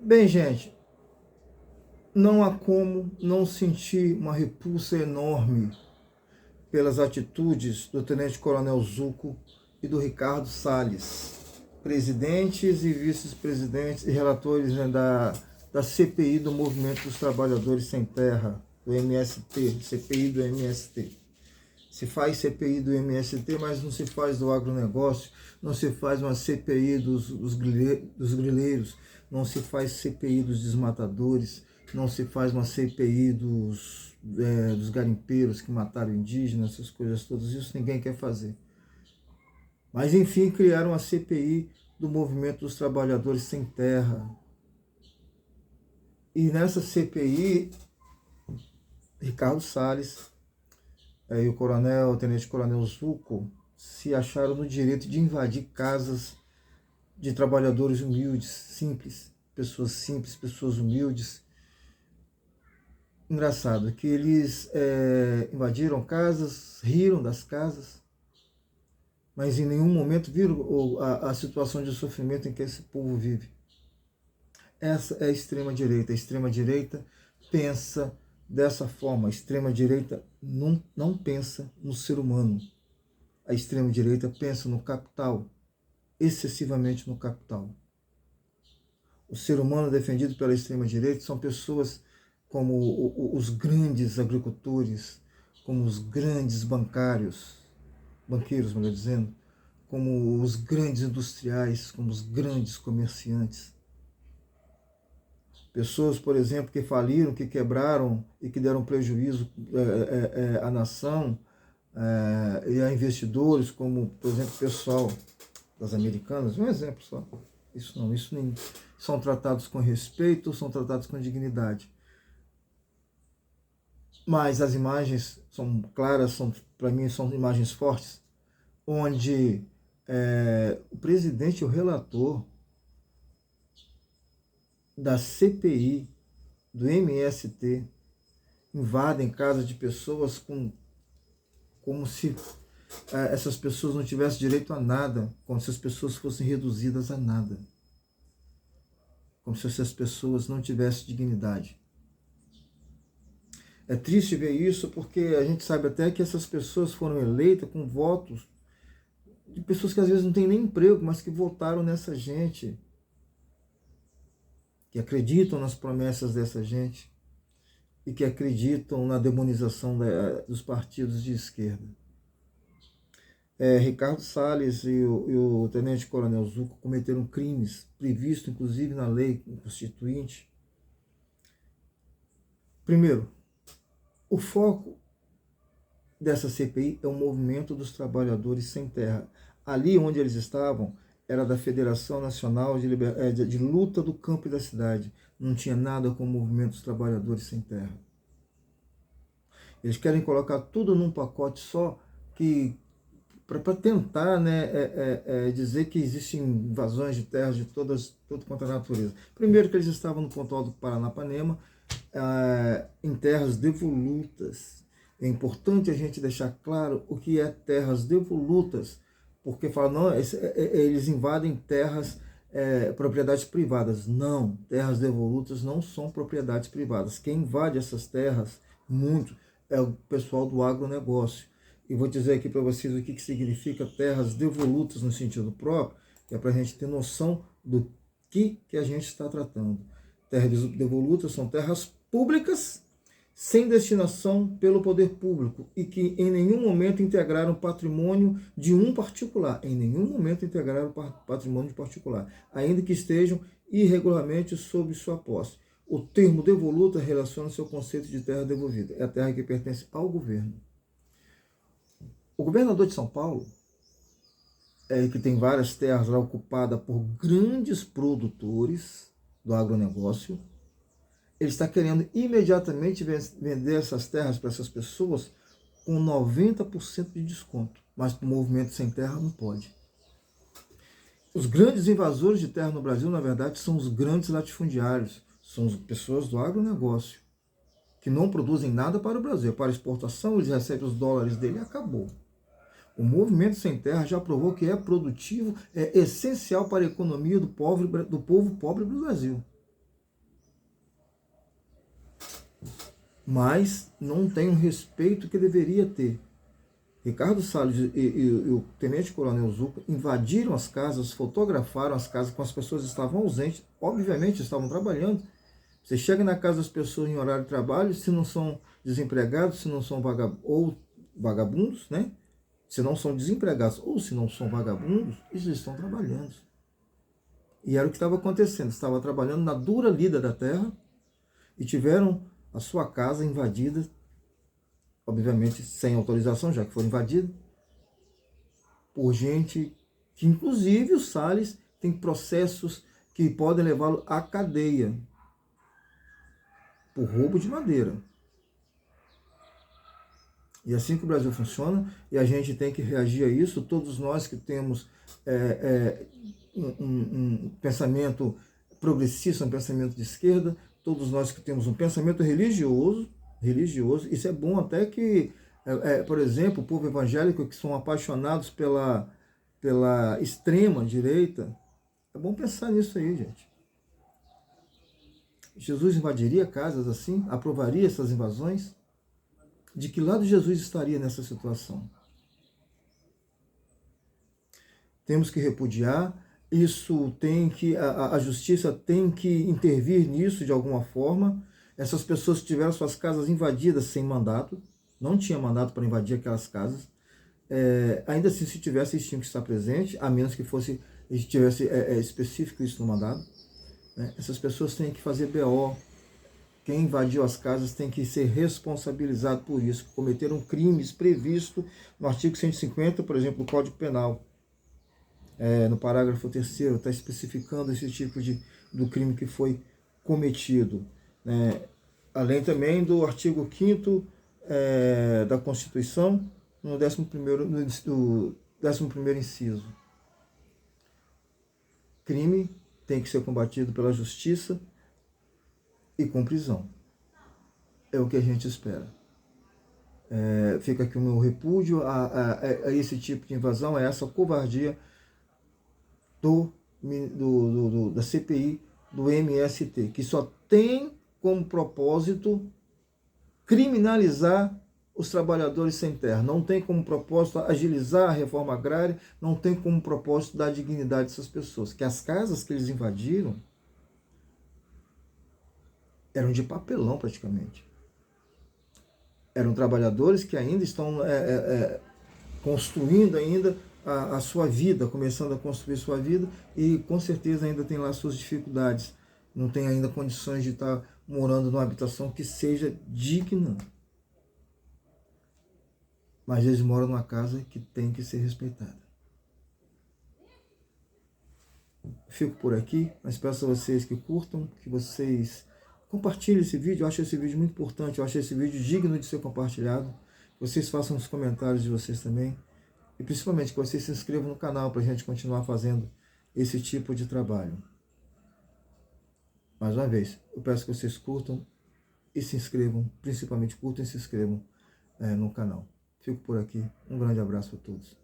Bem, gente, não há como não sentir uma repulsa enorme pelas atitudes do Tenente-Coronel Zuco e do Ricardo Salles, presidentes e vice-presidentes e relatores, né, da CPI do Movimento dos Trabalhadores Sem Terra, do MST, CPI do MST. Se faz CPI do MST, mas não se faz do agronegócio, não se faz uma CPI dos grileiros, não se faz CPI dos desmatadores, não se faz uma CPI dos garimpeiros que mataram indígenas, essas coisas todas, isso ninguém quer fazer. Mas enfim, criaram a CPI do Movimento dos Trabalhadores Sem Terra. E nessa CPI, Ricardo Salles e o tenente-coronel Zuco se acharam no direito de invadir casas de trabalhadores humildes, simples, pessoas humildes. Engraçado que eles invadiram casas, riram das casas, mas em nenhum momento viram a situação de sofrimento em que esse povo vive. Essa é a extrema-direita. A extrema-direita pensa dessa forma. A extrema-direita não pensa no ser humano. A extrema-direita pensa no capital, excessivamente no capital. O ser humano defendido pela extrema-direita são pessoas como os grandes agricultores, como os grandes banqueiros, melhor dizendo, como os grandes industriais, como os grandes comerciantes. Pessoas, por exemplo, que faliram, que quebraram e que deram prejuízo à nação e a investidores, como, por exemplo, o pessoal das Americanas, um exemplo só. Isso nem são tratados com respeito, são tratados com dignidade. Mas as imagens são claras, para mim são imagens fortes, onde o presidente e o relator da CPI do MST invadem casas de pessoas como se essas pessoas não tivessem direito a nada, como se as pessoas fossem reduzidas a nada, como se essas pessoas não tivessem dignidade. É triste ver isso porque a gente sabe até que essas pessoas foram eleitas com votos de pessoas que às vezes não têm nem emprego, mas que votaram nessa gente, que acreditam nas promessas dessa gente e que acreditam na demonização dos partidos de esquerda. Ricardo Salles e o tenente-coronel Zuco cometeram crimes previstos, inclusive, na lei constituinte. Primeiro, o foco dessa CPI é o movimento dos trabalhadores sem terra. Ali onde eles estavam era da Federação Nacional de Luta do Campo e da Cidade. Não tinha nada com o movimento dos trabalhadores sem terra. Eles querem colocar tudo num pacote só para tentar dizer que existem invasões de terras de toda quanto a natureza. Primeiro que eles estavam no pontal do Paranapanema, em terras devolutas. É importante a gente deixar claro o que é terras devolutas, porque falam, não, eles invadem terras, propriedades privadas. Não, terras devolutas não são propriedades privadas. Quem invade essas terras, muito, é o pessoal do agronegócio. E vou dizer aqui para vocês o que significa terras devolutas no sentido próprio, que é para a gente ter noção do que a gente está tratando. Terras devolutas são terras públicas sem destinação pelo poder público e que em nenhum momento integraram patrimônio de um particular. Em nenhum momento integraram patrimônio de particular, ainda que estejam irregularmente sob sua posse. O termo devoluta relaciona-se ao conceito de terra devolvida. É a terra que pertence ao governo. O governador de São Paulo, que tem várias terras lá ocupadas por grandes produtores do agronegócio, ele está querendo imediatamente vender essas terras para essas pessoas com 90% de desconto. Mas o movimento sem terra não pode. Os grandes invasores de terra no Brasil, na verdade, são os grandes latifundiários, são as pessoas do agronegócio, que não produzem nada para o Brasil. Para exportação, eles recebem os dólares dele e acabou. O movimento sem terra já provou que é produtivo, é essencial para a economia do povo pobre do Brasil. mas não tem o respeito que deveria ter. Ricardo Salles e o tenente-coronel Zuca invadiram as casas, fotografaram as casas com as pessoas que estavam ausentes, obviamente estavam trabalhando. Você chega na casa das pessoas em horário de trabalho, se não são desempregados, se não são vagabundos, né? Se não são desempregados ou se não são vagabundos, eles estão trabalhando. E era o que estava acontecendo. Estava trabalhando na dura lida da terra e tiveram a sua casa invadida, obviamente sem autorização, já que foram invadidos, por gente que, inclusive, o Salles tem processos que podem levá-lo à cadeia por roubo de madeira. E assim que o Brasil funciona, e a gente tem que reagir a isso, todos nós que temos um pensamento progressista, um pensamento de esquerda, todos nós que temos um pensamento religioso, isso é bom até que, por exemplo, o povo evangélico que são apaixonados pela extrema direita, é bom pensar nisso aí, gente. Jesus invadiria casas assim? Aprovaria essas invasões? De que lado Jesus estaria nessa situação? Temos que repudiar, isso tem que, a justiça tem que intervir nisso de alguma forma. Essas pessoas que tiveram suas casas invadidas sem mandato, não tinha mandato para invadir aquelas casas, ainda assim, se tivesse, eles tinham que estar presente, a menos que fosse, tivesse específico isso no mandado. Né? Essas pessoas têm que fazer BO. Quem invadiu as casas tem que ser responsabilizado por isso, cometeram crimes previstos no artigo 150, por exemplo, do Código Penal. No parágrafo 3º, está especificando esse tipo do crime que foi cometido. Além também do artigo 5º da Constituição, no 11º inciso. Crime tem que ser combatido pela justiça e com prisão. É o que a gente espera. Fica aqui o meu repúdio a esse tipo de invasão, a essa covardia da CPI do MST, que só tem como propósito criminalizar os trabalhadores sem terra, não tem como propósito agilizar a reforma agrária, não tem como propósito dar dignidade a essas pessoas, que as casas que eles invadiram eram de papelão praticamente. Eram trabalhadores que ainda estão construindo ainda a sua vida, começando a construir sua vida, e com certeza ainda tem lá suas dificuldades. Não tem ainda condições de estar morando numa habitação que seja digna. Mas eles moram numa casa que tem que ser respeitada. Fico por aqui, mas peço a vocês que curtam, que vocês compartilhem esse vídeo. Eu acho esse vídeo muito importante, eu acho esse vídeo digno de ser compartilhado. Que vocês façam os comentários de vocês também. E principalmente que vocês se inscrevam no canal para a gente continuar fazendo esse tipo de trabalho. Mais uma vez, eu peço que vocês curtam e se inscrevam, principalmente curtam e se inscrevam no canal. Fico por aqui, um grande abraço a todos.